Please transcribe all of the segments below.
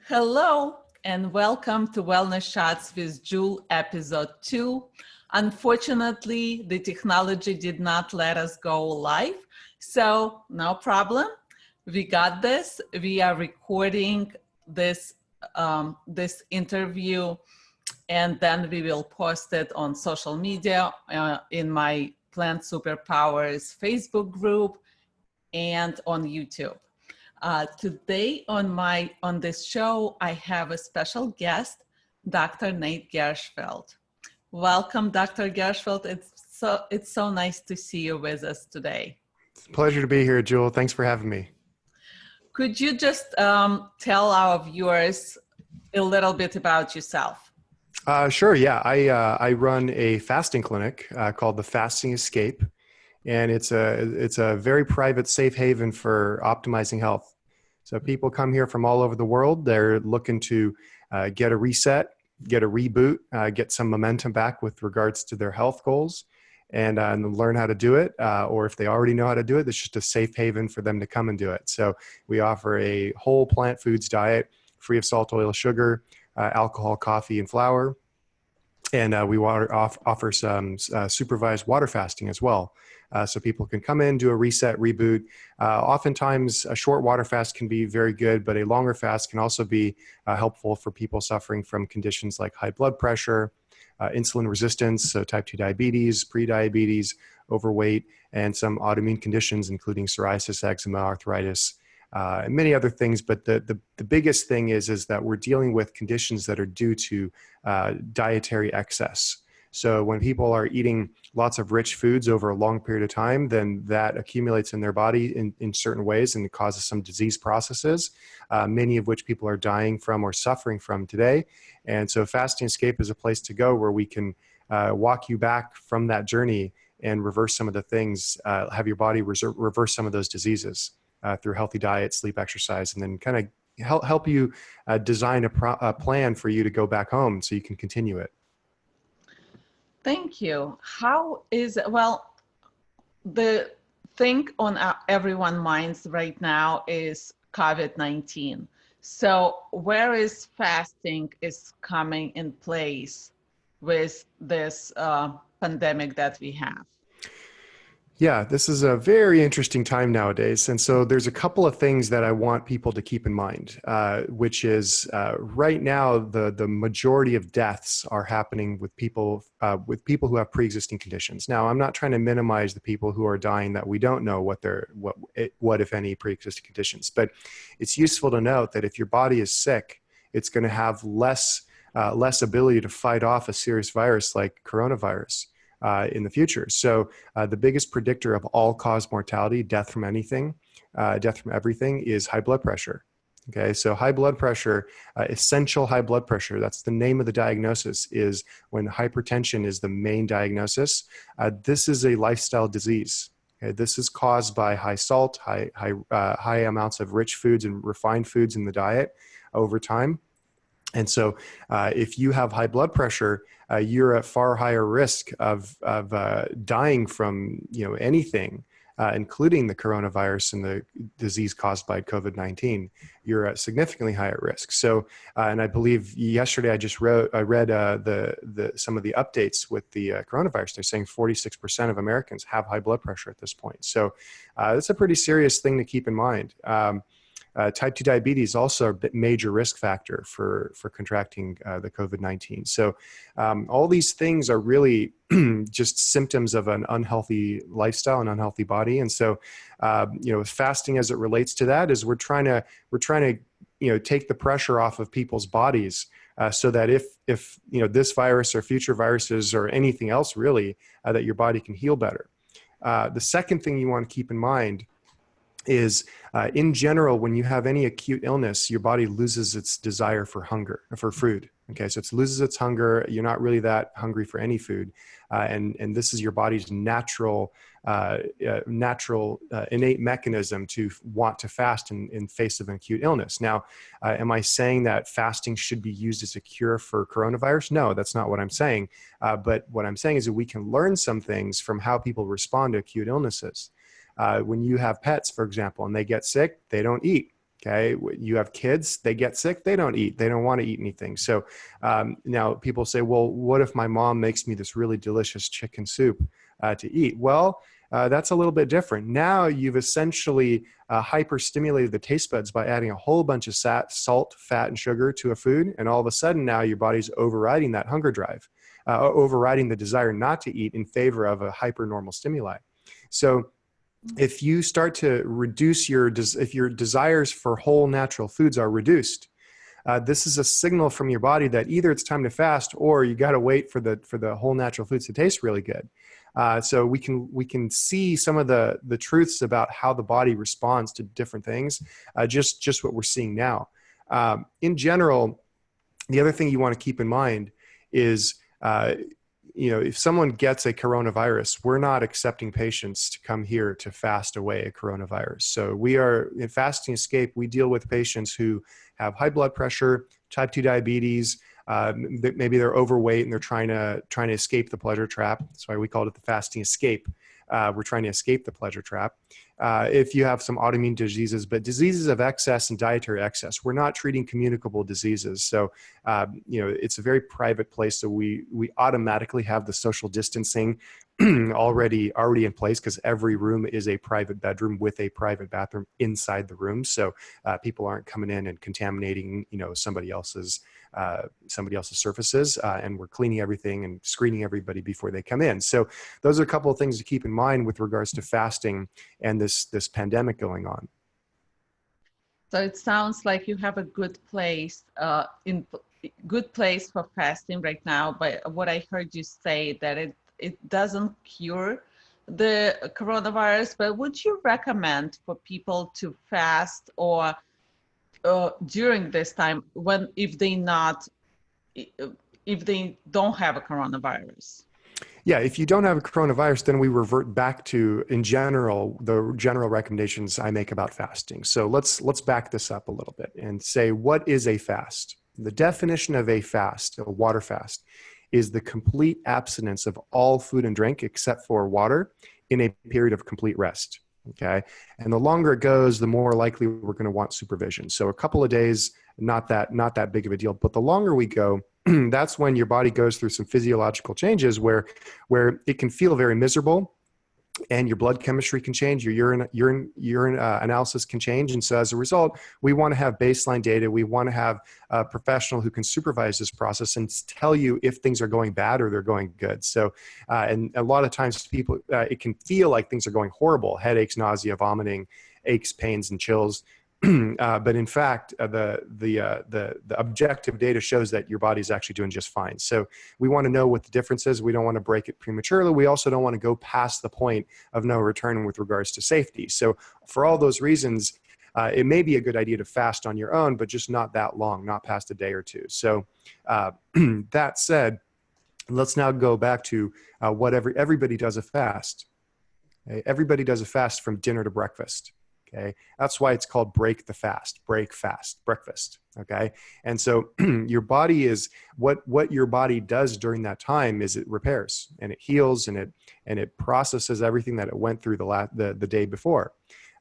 Hello and welcome to Wellness Shots with Jewel episode 2. Unfortunately, the technology did not let us go live, so no problem. We got this. We are recording this this interview, and then we will post it on social media in my Plant Superpowers Facebook group and on YouTube. Today on this show, I have a special guest, Dr. Nate Gershfeld. Welcome, Dr. Gershfeld. It's so nice to see you with us today. It's a pleasure to be here, Jewel. Thanks for having me. Could you just tell our viewers a little bit about yourself? Sure. Yeah, I run a fasting clinic called the Fasting Escape, and it's a very private, safe haven for optimizing health. So people come here from all over the world. They're looking to get a reset, get a reboot, get some momentum back with regards to their health goals, and learn how to do it. Or if they already know how to do it, it's just a safe haven for them to come and do it. So we offer a whole plant foods diet, free of salt, oil, sugar, alcohol, coffee, and flour. And we offer some supervised water fasting as well. So people can come in, do a reset, reboot. Oftentimes, a short water fast can be very good, but a longer fast can also be helpful for people suffering from conditions like high blood pressure, insulin resistance, so type 2 diabetes, prediabetes, overweight, and some autoimmune conditions, including psoriasis, eczema, arthritis, and many other things. But the biggest thing is that we're dealing with conditions that are due to dietary excess. So when people are eating lots of rich foods over a long period of time, then that accumulates in their body in certain ways and it causes some disease processes, many of which people are dying from or suffering from today. And so Fasting Escape is a place to go where we can walk you back from that journey and reverse some of the things, have your body reverse some of those diseases through healthy diet, sleep, exercise, and then kind of help you design a plan for you to go back home so you can continue it. Thank you. How is it? Well, the thing on everyone's minds right now is COVID-19. So where is fasting is coming in place with this pandemic that we have? Yeah, this is a very interesting time nowadays. And so there's a couple of things that I want people to keep in mind, which is right now, the majority of deaths are happening with people who have pre-existing conditions. Now, I'm not trying to minimize the people who are dying that we don't know what if any pre-existing conditions, but it's useful to note that if your body is sick, it's going to have less ability to fight off a serious virus like coronavirus in the future. So the biggest predictor of all-cause mortality, death from anything, death from everything, is high blood pressure. Okay, so high blood pressure, essential high blood pressure, that's the name of the diagnosis, is when hypertension is the main diagnosis. This is a lifestyle disease. Okay, this is caused by high salt, high amounts of rich foods and refined foods in the diet over time. And so if you have high blood pressure, you're at far higher risk of dying from anything, including the coronavirus and the disease caused by COVID-19. You're at significantly higher risk. So, and I believe yesterday I read some of the updates with the coronavirus. They're saying 46% of Americans have high blood pressure at this point. So that's a pretty serious thing to keep in mind. Type 2 diabetes is also a major risk factor for contracting the COVID-19. So all these things are really just symptoms of an unhealthy lifestyle, an unhealthy body. And so, fasting as it relates to that is we're trying to take the pressure off of people's bodies so that if this virus or future viruses or anything else really, that your body can heal better. The second thing you want to keep in mind is in general, when you have any acute illness, your body loses its desire for food. Okay, so it loses its hunger. You're not really that hungry for any food. And this is your body's natural innate mechanism to want to fast in face of an acute illness. Now, am I saying that fasting should be used as a cure for coronavirus? No, that's not what I'm saying. But what I'm saying is that we can learn some things from how people respond to acute illnesses. When you have pets, for example, and they get sick, they don't eat. Okay. You have kids, they get sick, they don't eat, they don't want to eat anything. So now people say, well, what if my mom makes me this really delicious chicken soup to eat? Well, that's a little bit different. Now you've essentially hyper-stimulated the taste buds by adding a whole bunch of salt, fat, and sugar to a food. And all of a sudden now your body's overriding that hunger drive, overriding the desire not to eat in favor of a hyper-normal stimuli. So if you start to reduce if your desires for whole natural foods are reduced, this is a signal from your body that either it's time to fast or you got to wait for the whole natural foods to taste really good. So we can see some of the truths about how the body responds to different things, just what we're seeing now. In general, the other thing you want to keep in mind is, if someone gets a coronavirus, we're not accepting patients to come here to fast away a coronavirus. So we are in Fasting Escape. We deal with patients who have high blood pressure, type 2 diabetes, maybe they're overweight and they're trying to escape the pleasure trap. That's why we called it the Fasting Escape. We're trying to escape the pleasure trap. If you have some autoimmune diseases, but diseases of excess and dietary excess, we're not treating communicable diseases. So, it's a very private place. So we automatically have the social distancing already in place because every room is a private bedroom with a private bathroom inside the room. So people aren't coming in and contaminating, somebody else's surfaces, and we're cleaning everything and screening everybody before they come in. So those are a couple of things to keep in mind with regards to fasting and this pandemic going on. So it sounds like you have a good place for fasting right now. But what I heard you say that it doesn't cure the coronavirus, but would you recommend for people to fast or during this time if they don't have a coronavirus? Yeah, if you don't have a coronavirus, then we revert back to, in general, the general recommendations I make about fasting. So let's back this up a little bit and say, what is a fast? The definition of a fast, a water fast, is the complete abstinence of all food and drink except for water in a period of complete rest. Okay. And the longer it goes, the more likely we're going to want supervision. So a couple of days, not that big of a deal, but the longer we go, that's when your body goes through some physiological changes where it can feel very miserable and your blood chemistry can change, your urine analysis can change. And so as a result, we want to have baseline data. We want to have a professional who can supervise this process and tell you if things are going bad or they're going good. So, and a lot of times people, it can feel like things are going horrible: headaches, nausea, vomiting, aches, pains, and chills. But in fact, the objective data shows that your body's actually doing just fine. So we want to know what the difference is. We don't want to break it prematurely. We also don't want to go past the point of no return with regards to safety. So for all those reasons, it may be a good idea to fast on your own, but just not that long, not past a day or two. So that said, let's now go back to what everybody does a fast. Okay? Everybody does a fast from dinner to breakfast. Okay, that's why it's called break fast, breakfast. Okay, and so your body is what your body does during that time is it repairs and it heals and it processes everything that it went through the day before.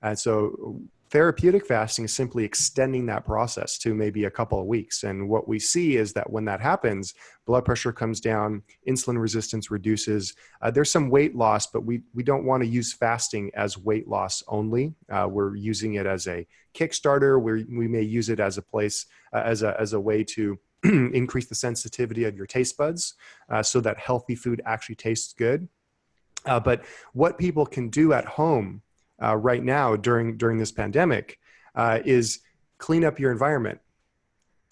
And so therapeutic fasting is simply extending that process to maybe a couple of weeks. And what we see is that when that happens, blood pressure comes down, insulin resistance reduces. There's some weight loss, but we don't want to use fasting as weight loss only. We're using it as a Kickstarter. We may use it as a place, as a way to increase the sensitivity of your taste buds so that healthy food actually tastes good. But what people can do at home right now during this pandemic is clean up your environment.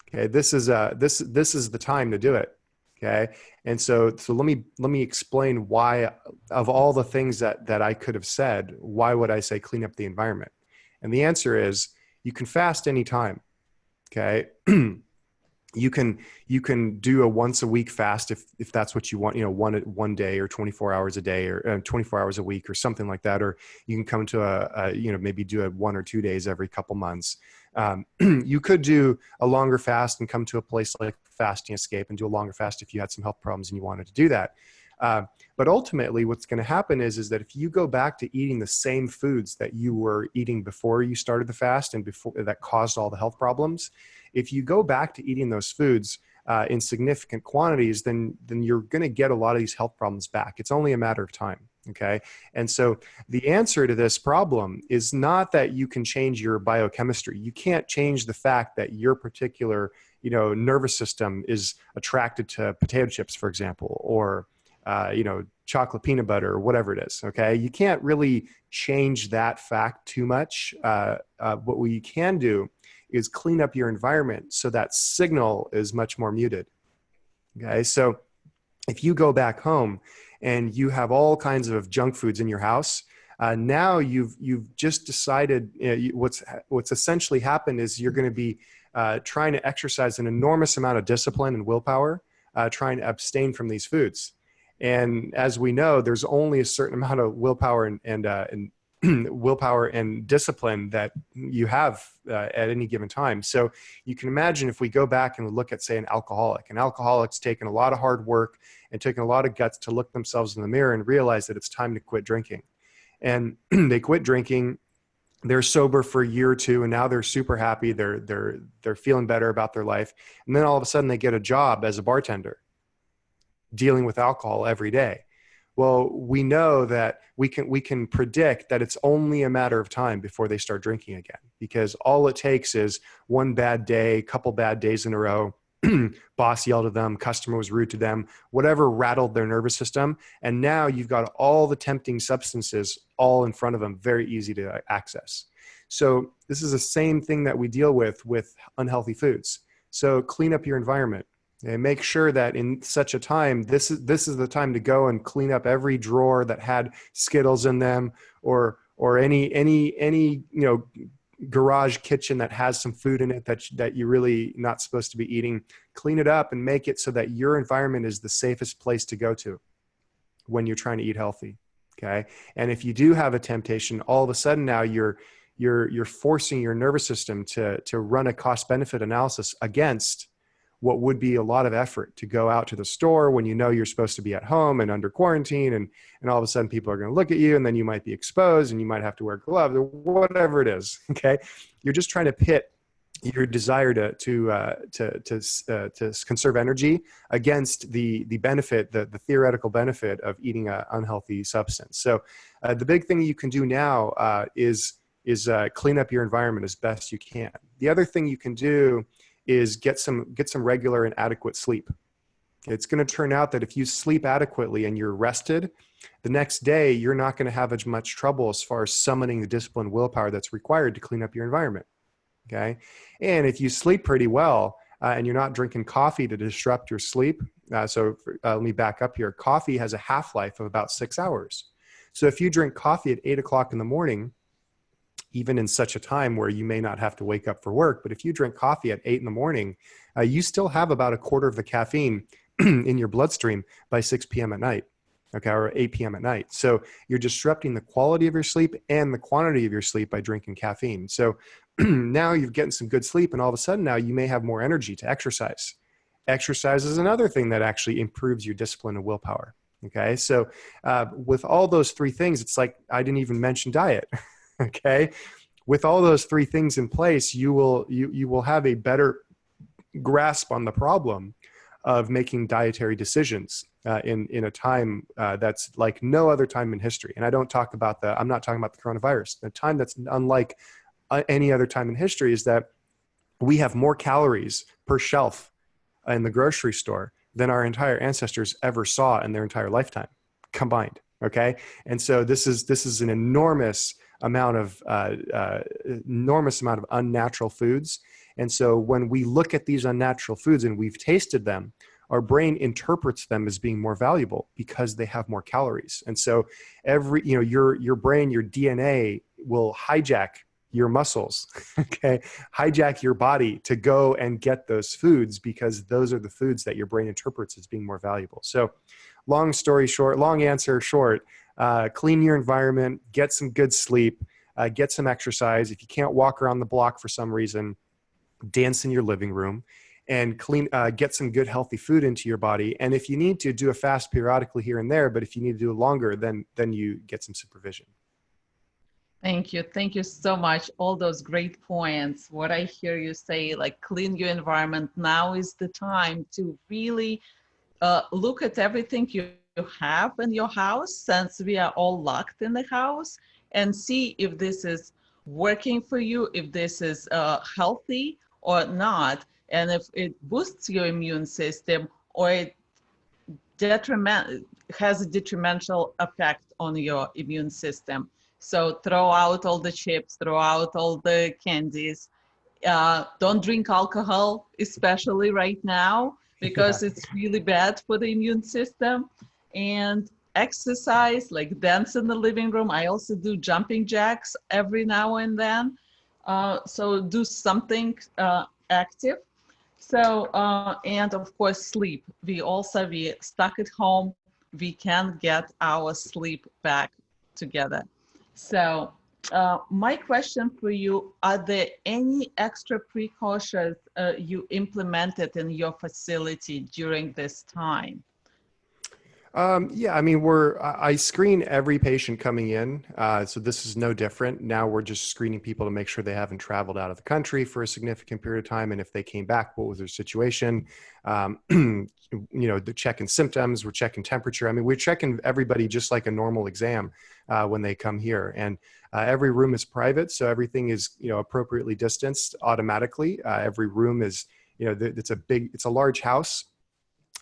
Okay, this is the time to do it. Okay, and so let me explain why, of all the things that I could have said, why would I say clean up the environment? And the answer is you can fast anytime. Okay. You can do a once a week fast if that's what you want, one day or 24 hours a day or 24 hours a week or something like that. Or you can come to maybe do it 1 or 2 days every couple months. You could do a longer fast and come to a place like Fasting Escape and do a longer fast if you had some health problems and you wanted to do that. But ultimately, what's going to happen is that if you go back to eating the same foods that you were eating before you started the fast and before that caused all the health problems, if you go back to eating those foods in significant quantities, then you're going to get a lot of these health problems back. It's only a matter of time. Okay. And so the answer to this problem is not that you can change your biochemistry. You can't change the fact that your particular, nervous system is attracted to potato chips, for example, or, chocolate peanut butter or whatever it is. Okay. You can't really change that fact too much. What we can do is clean up your environment so that signal is much more muted. Okay. So if you go back home and you have all kinds of junk foods in your house, now you've just decided, what's essentially happened is you're going to be trying to exercise an enormous amount of discipline and willpower, trying to abstain from these foods. And as we know, there's only a certain amount of willpower and willpower and discipline that you have at any given time. So you can imagine if we go back and look at, say, an alcoholic's taken a lot of hard work and taken a lot of guts to look themselves in the mirror and realize that it's time to quit drinking. And they quit drinking, they're sober for a year or two, and now they're super happy. They're feeling better about their life. And then all of a sudden they get a job as a bartender, dealing with alcohol every day. Well, we know that we can predict that it's only a matter of time before they start drinking again, because all it takes is one bad day, couple bad days in a row, boss yelled at them, customer was rude to them, whatever rattled their nervous system. And now you've got all the tempting substances all in front of them, very easy to access. So this is the same thing that we deal with unhealthy foods. So clean up your environment. And make sure that in such a time, this is the time to go and clean up every drawer that had Skittles in them, or any garage kitchen that has some food in it that you're really not supposed to be eating. Clean it up and make it so that your environment is the safest place to go to when you're trying to eat healthy. Okay, and if you do have a temptation, all of a sudden now you're forcing your nervous system to run a cost-benefit analysis against what would be a lot of effort to go out to the store when you know you're supposed to be at home and under quarantine, and all of a sudden people are going to look at you, and then you might be exposed and you might have to wear gloves or whatever it is. Okay, you're just trying to pit your desire to conserve energy against the benefit, the theoretical benefit of eating an unhealthy substance. So the big thing you can do now is clean up your environment as best you can. The other thing you can do is get some regular and adequate sleep. It's going to turn out that if you sleep adequately and you're rested, the next day you're not going to have as much trouble as far as summoning the discipline willpower that's required to clean up your environment. Okay, and if you sleep pretty well and you're not drinking coffee to disrupt your sleep, let me back up here. Coffee has a half-life of about 6 hours. So if you drink coffee at 8 o'clock in the morning, even in such a time where you may not have to wake up for work, but if you drink coffee at 8 in the morning, you still have about a quarter of the caffeine in your bloodstream by 6 p.m. at night, okay, or 8 p.m. at night. So you're disrupting the quality of your sleep and the quantity of your sleep by drinking caffeine. So now you're getting some good sleep, and all of a sudden now you may have more energy to exercise. Exercise is another thing that actually improves your discipline and willpower. Okay, so with all those three things, it's like I didn't even mention diet. Okay, with all those three things in place, you will have a better grasp on the problem of making dietary decisions in a time that's like no other time in history. And I'm not talking about the coronavirus. The time that's unlike any other time in history is that we have more calories per shelf in the grocery store than our entire ancestors ever saw in their entire lifetime combined. Okay, and so this is an enormous amount of unnatural foods. And so when we look at these unnatural foods and we've tasted them, our brain interprets them as being more valuable because they have more calories. And so your brain, your DNA will hijack your muscles, okay, hijack your body to go and get those foods because those are the foods that your brain interprets as being more valuable. So long answer short, clean your environment, get some good sleep, get some exercise. If you can't walk around the block for some reason, dance in your living room. and clean, get some good healthy food into your body. And if you need to, do a fast periodically here and there, but if you need to do it longer, then you get some supervision. Thank you. Thank you so much. All those great points. What I hear you say, like clean your environment. Now is the time to really look at everything you have in your house, since we are all locked in the house, and see if this is working for you, if this is healthy or not, and if it boosts your immune system or it has a detrimental effect on your immune system. So throw out all the chips, throw out all the candies. Don't drink alcohol, especially right now, because Yeah. it's really bad for the immune system. And exercise, like dance in the living room. I also do jumping jacks every now and then. So do something active. So, and of course, sleep. We stuck at home. We can get our sleep back together. So, my question for you, are there any extra precautions you implemented in your facility during this time? Yeah, I mean, I screen every patient coming in. So this is no different. Now we're just screening people to make sure they haven't traveled out of the country for a significant period of time. And if they came back, what was their situation? They're checking symptoms, we're checking temperature. I mean, we're checking everybody just like a normal exam when they come here. And every room is private. So everything is, appropriately distanced automatically. Every room is, it's a large house.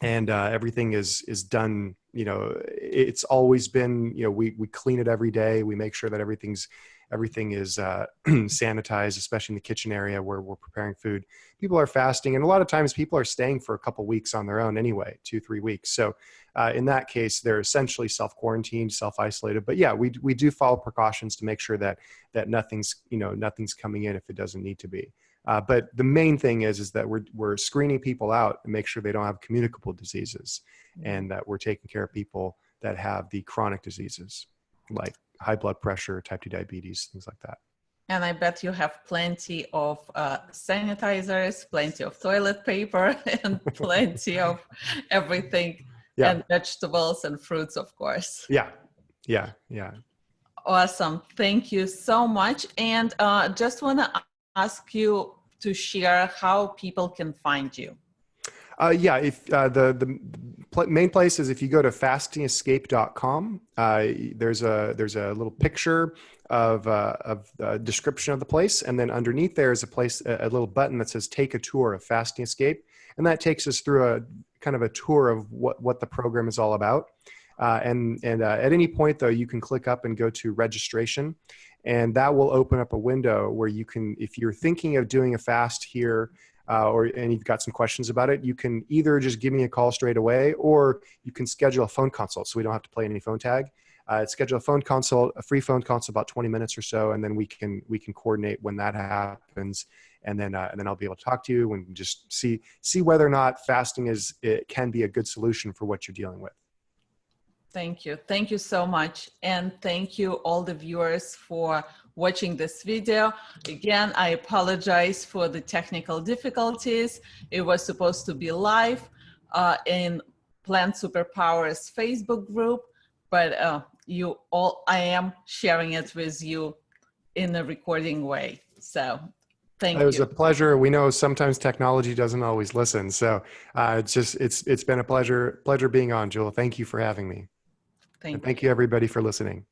And everything is done. It's always been. We clean it every day. We make sure that everything is sanitized, especially in the kitchen area where we're preparing food. People are fasting, and a lot of times people are staying for a couple weeks on their own anyway, 2-3 weeks. So in that case, they're essentially self-quarantined, self-isolated. But yeah, we do follow precautions to make sure that nothing's coming in if it doesn't need to be. But the main thing is that we're screening people out and make sure they don't have communicable diseases, and that we're taking care of people that have the chronic diseases like high blood pressure, type 2 diabetes, things like that. And I bet you have plenty of sanitizers, plenty of toilet paper, and plenty of everything, Yeah. and vegetables and fruits, of course. Yeah. Awesome. Thank you so much. And just want to ask you to share how people can find you. Yeah, if the main place is if you go to fastingescape.com, there's a little picture of the description of the place, and then underneath there is a little button that says "Take a tour of Fasting Escape," and that takes us through a kind of a tour of what the program is all about. And at any point though, you can click up and go to registration, and that will open up a window where you can, if you're thinking of doing a fast here, and you've got some questions about it, you can either just give me a call straight away, or you can schedule a phone consult so we don't have to play any phone tag. Schedule a phone consult, a free phone consult, about 20 minutes or so, and then we can coordinate when that happens, and then I'll be able to talk to you and just see whether or not fasting it can be a good solution for what you're dealing with. Thank you. Thank you so much. And thank you all the viewers for watching this video. Again, I apologize for the technical difficulties. It was supposed to be live in Plant Superpowers Facebook group, but I am sharing it with you in a recording way. So thank you. It was a pleasure. We know sometimes technology doesn't always listen. So it's been a pleasure being on, Jewel. Thank you for having me. Thank you everybody for listening.